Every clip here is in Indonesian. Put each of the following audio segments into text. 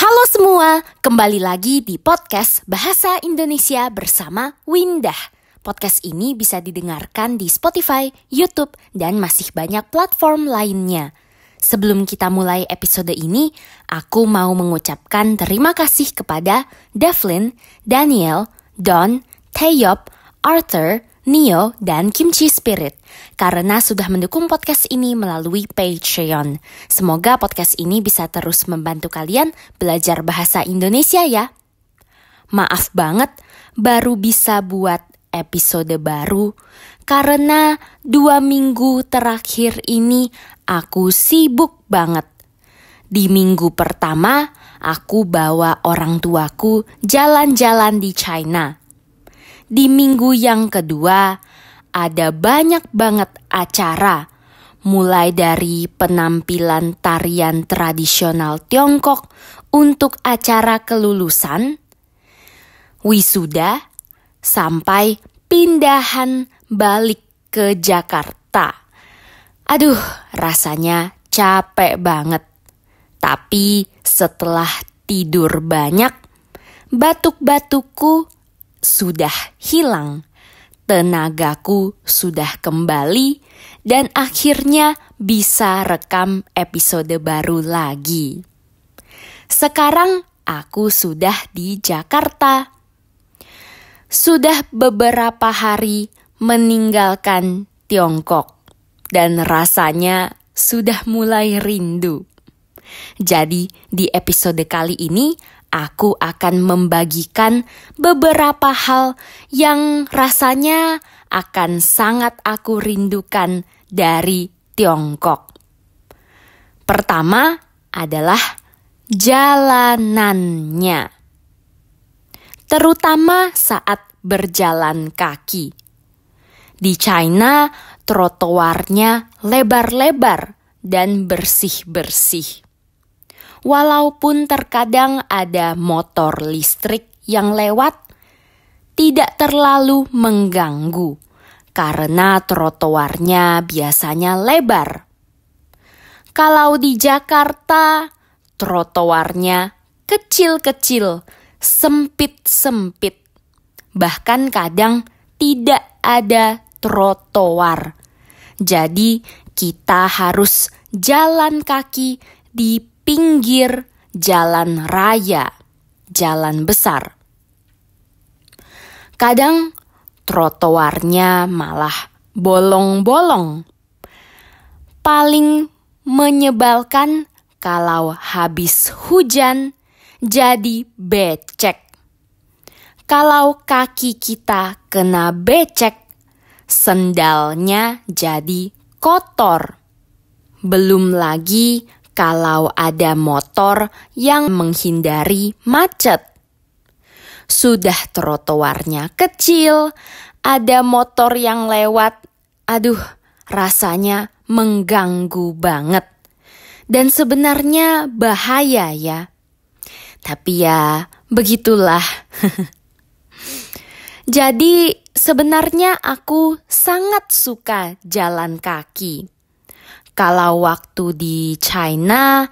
Halo semua, kembali lagi di podcast Bahasa Indonesia bersama Windah. Podcast ini bisa didengarkan di Spotify, YouTube, dan masih banyak platform lainnya. Sebelum kita mulai episode ini, aku mau mengucapkan terima kasih kepada Devlin, Daniel, Don, Taeyop, Arthur, Neo, dan Kimchi Spirit karena sudah mendukung podcast ini melalui Patreon. Semoga podcast ini bisa terus membantu kalian belajar bahasa Indonesia ya. Maaf banget baru bisa buat episode baru karena 2 minggu terakhir ini aku sibuk banget. Di minggu pertama aku bawa orang tuaku jalan-jalan di China. Di minggu yang kedua, ada banyak banget acara, mulai dari penampilan tarian tradisional Tiongkok untuk acara kelulusan, wisuda, sampai pindahan balik ke Jakarta. Aduh, rasanya capek banget. Tapi setelah tidur banyak, batuk-batukku sudah hilang, tenagaku sudah kembali, dan akhirnya bisa rekam episode baru lagi. Sekarang aku sudah di Jakarta. Sudah beberapa hari meninggalkan Tiongkok, dan rasanya sudah mulai rindu. Jadi di episode kali ini, aku akan membagikan beberapa hal yang rasanya akan sangat aku rindukan dari Tiongkok. Pertama adalah jalanannya, terutama saat berjalan kaki. Di China, trotoarnya lebar-lebar dan bersih-bersih. Walaupun terkadang ada motor listrik yang lewat, tidak terlalu mengganggu karena trotoarnya biasanya lebar. Kalau di Jakarta, trotoarnya kecil-kecil, sempit-sempit. Bahkan kadang tidak ada trotoar. Jadi kita harus jalan kaki di pinggir jalan raya, jalan besar. Kadang trotoarnya malah bolong-bolong. Paling menyebalkan kalau habis hujan jadi becek. Kalau kaki kita kena becek, sendalnya jadi kotor. Belum lagi kalau ada motor yang menghindari macet. Sudah trotoarnya kecil, ada motor yang lewat. Aduh, rasanya mengganggu banget. Dan sebenarnya bahaya ya. Tapi ya, begitulah. Jadi sebenarnya aku sangat suka jalan kaki. Kalau waktu di China,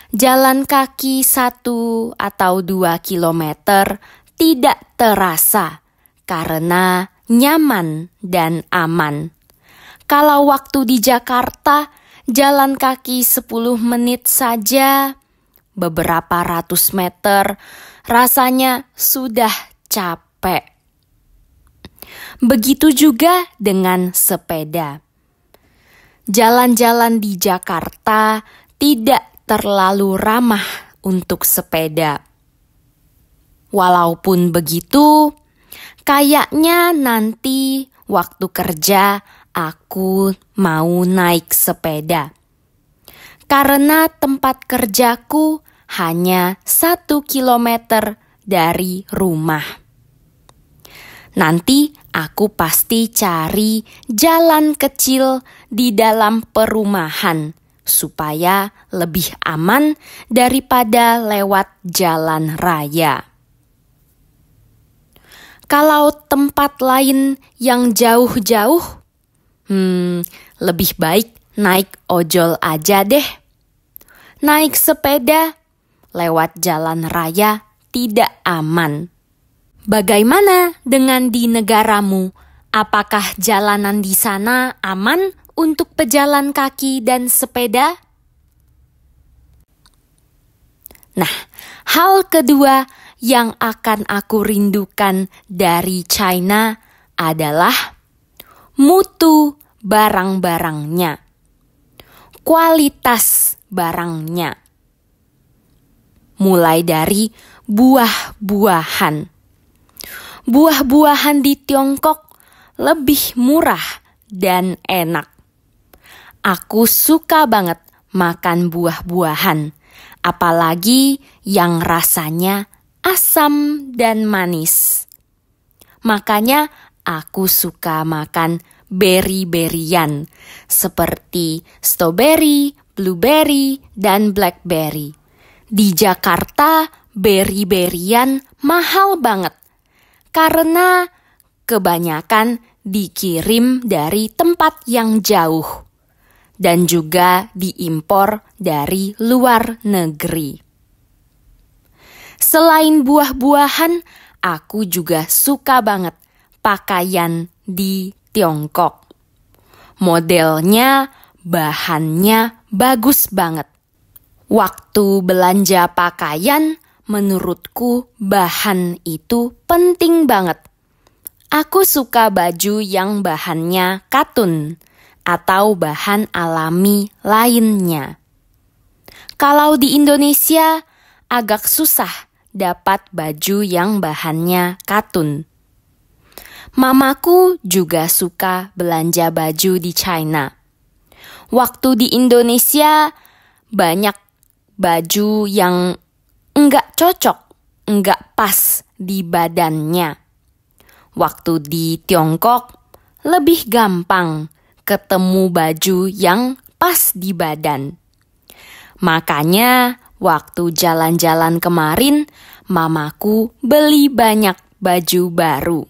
jalan kaki 1 atau 2 kilometer tidak terasa karena nyaman dan aman. Kalau waktu di Jakarta, jalan kaki 10 menit saja, beberapa ratus meter, rasanya sudah capek. Begitu juga dengan sepeda. Jalan-jalan di Jakarta tidak terlalu ramah untuk sepeda. Walaupun begitu, kayaknya nanti waktu kerja aku mau naik sepeda. Karena tempat kerjaku hanya 1 kilometer dari rumah. Nanti aku pasti cari jalan kecil di dalam perumahan supaya lebih aman daripada lewat jalan raya. Kalau tempat lain yang jauh-jauh, lebih baik naik ojol aja deh. Naik sepeda lewat jalan raya tidak aman. Bagaimana dengan di negaramu? Apakah jalanan di sana aman untuk pejalan kaki dan sepeda? Nah, hal kedua yang akan aku rindukan dari China adalah mutu barang-barangnya, kualitas barangnya. Mulai dari buah-buahan. Buah-buahan di Tiongkok lebih murah dan enak. Aku suka banget makan buah-buahan, apalagi yang rasanya asam dan manis. Makanya aku suka makan beri-berian seperti strawberry, blueberry, dan blackberry. Di Jakarta, beri-berian mahal banget karena kebanyakan dikirim dari tempat yang jauh dan juga diimpor dari luar negeri. Selain buah-buahan, aku juga suka banget pakaian di Tiongkok. Modelnya, bahannya bagus banget. Waktu belanja pakaian, menurutku bahan itu penting banget. Aku suka baju yang bahannya katun atau bahan alami lainnya. Kalau di Indonesia, agak susah dapat baju yang bahannya katun. Mamaku juga suka belanja baju di China. Waktu di Indonesia, banyak baju yang enggak cocok, enggak pas di badannya. Waktu di Tiongkok, lebih gampang ketemu baju yang pas di badan. Makanya, waktu jalan-jalan kemarin, mamaku beli banyak baju baru.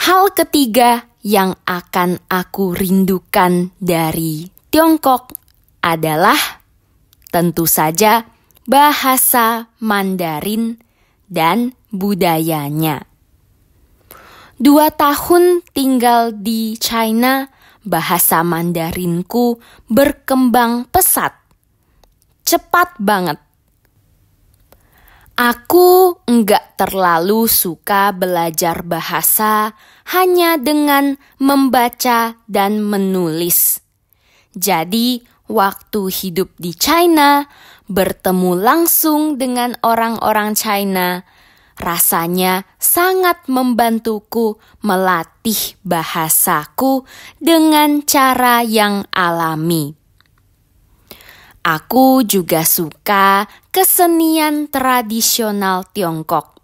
Hal ketiga yang akan aku rindukan dari Tiongkok adalah tentu saja bahasa Mandarin dan budayanya. 2 tahun tinggal di China, bahasa Mandarinku berkembang pesat. Cepat banget. Aku enggak terlalu suka belajar bahasa hanya dengan membaca dan menulis. Jadi, waktu hidup di China, bertemu langsung dengan orang-orang China, rasanya sangat membantuku melatih bahasaku dengan cara yang alami. Aku juga suka kesenian tradisional Tiongkok.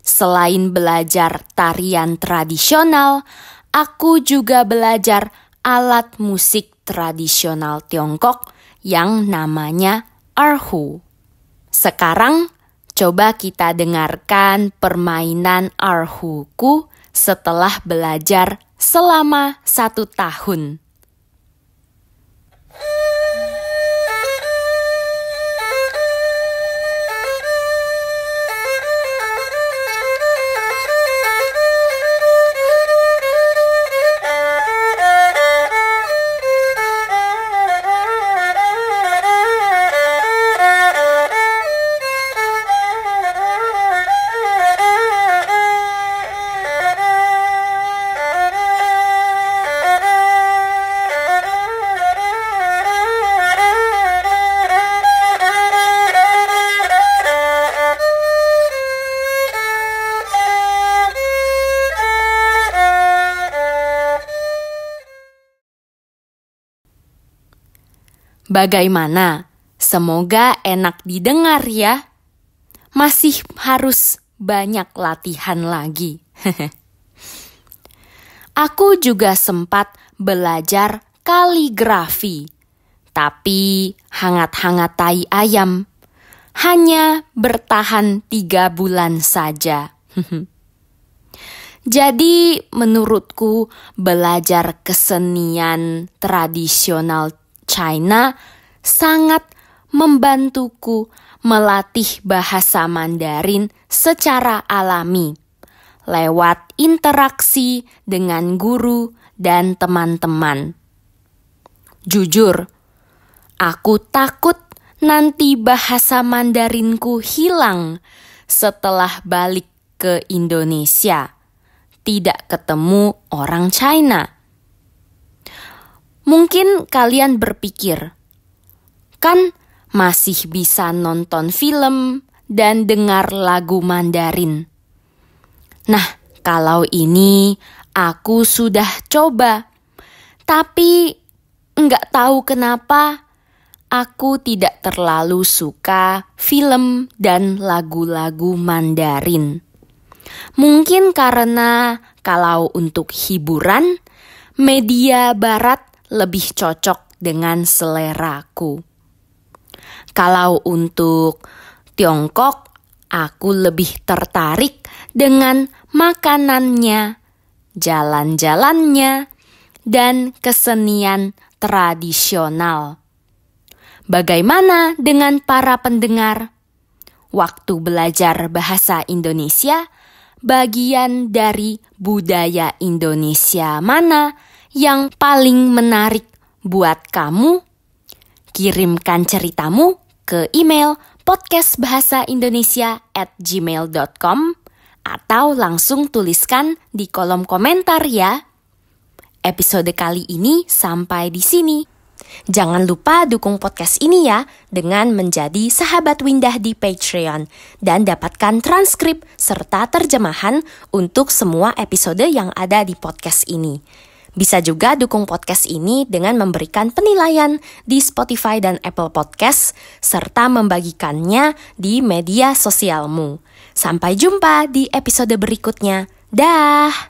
Selain belajar tarian tradisional, aku juga belajar alat musik tradisional Tiongkok yang namanya erhu. Sekarang, coba kita dengarkan permainan erhu-ku setelah belajar selama 1 tahun. Bagaimana? Semoga enak didengar ya. Masih harus banyak latihan lagi. Aku juga sempat belajar kaligrafi, tapi hangat-hangat tai ayam. Hanya bertahan 3 bulan saja. Jadi menurutku belajar kesenian tradisional China sangat membantuku melatih bahasa Mandarin secara alami lewat interaksi dengan guru dan teman-teman. Jujur, aku takut nanti bahasa Mandarinku hilang setelah balik ke Indonesia, tidak ketemu orang China. Mungkin kalian berpikir, kan masih bisa nonton film dan dengar lagu Mandarin. Nah, kalau ini aku sudah coba, tapi nggak tahu kenapa aku tidak terlalu suka film dan lagu-lagu Mandarin. Mungkin karena kalau untuk hiburan, media barat lebih cocok dengan seleraku. Kalau untuk Tiongkok, aku lebih tertarik dengan makanannya, jalan-jalannya, dan kesenian tradisional. Bagaimana dengan para pendengar? Waktu belajar bahasa Indonesia, bagian dari budaya Indonesia mana yang paling menarik buat kamu? Kirimkan ceritamu ke email podcastbahasaindonesia@gmail.com atau langsung tuliskan di kolom komentar ya. Episode kali ini sampai di sini. Jangan lupa dukung podcast ini ya dengan menjadi sahabat Windah di Patreon dan dapatkan transkrip serta terjemahan untuk semua episode yang ada di podcast ini. Bisa juga dukung podcast ini dengan memberikan penilaian di Spotify dan Apple Podcast serta membagikannya di media sosialmu. Sampai jumpa di episode berikutnya. Dah!